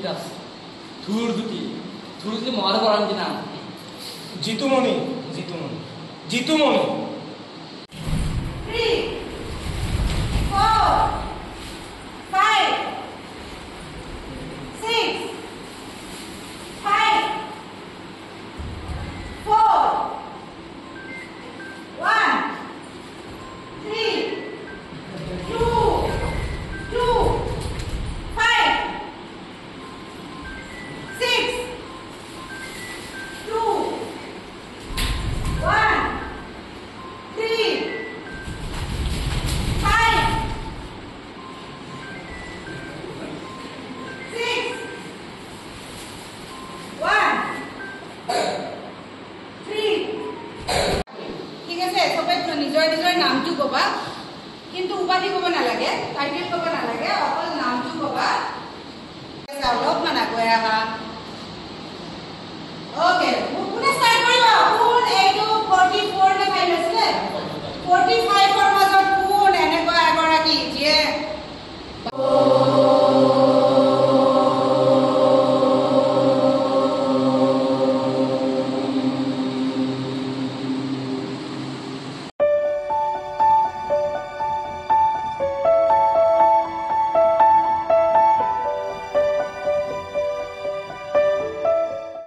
দাস ধুরদুতি মহার করার কি নাম জিতুমণি 3 4 5 6 5 4 1 3 2 5 6 2 1 3 5 6 1 3 ঠিক আছে সবাই নিজৰ নিজৰ নামটো কবা কিন্তু উপাধি কব নালাগে টাইটেল কব নালাগে অকল নামটো কবা অলপমান আগুৱাই আহা ওকে কোনে ষ্টাৰ্ট কৰিব কোন এইটো 44 নে ফাইল আছিলে 45 ৰ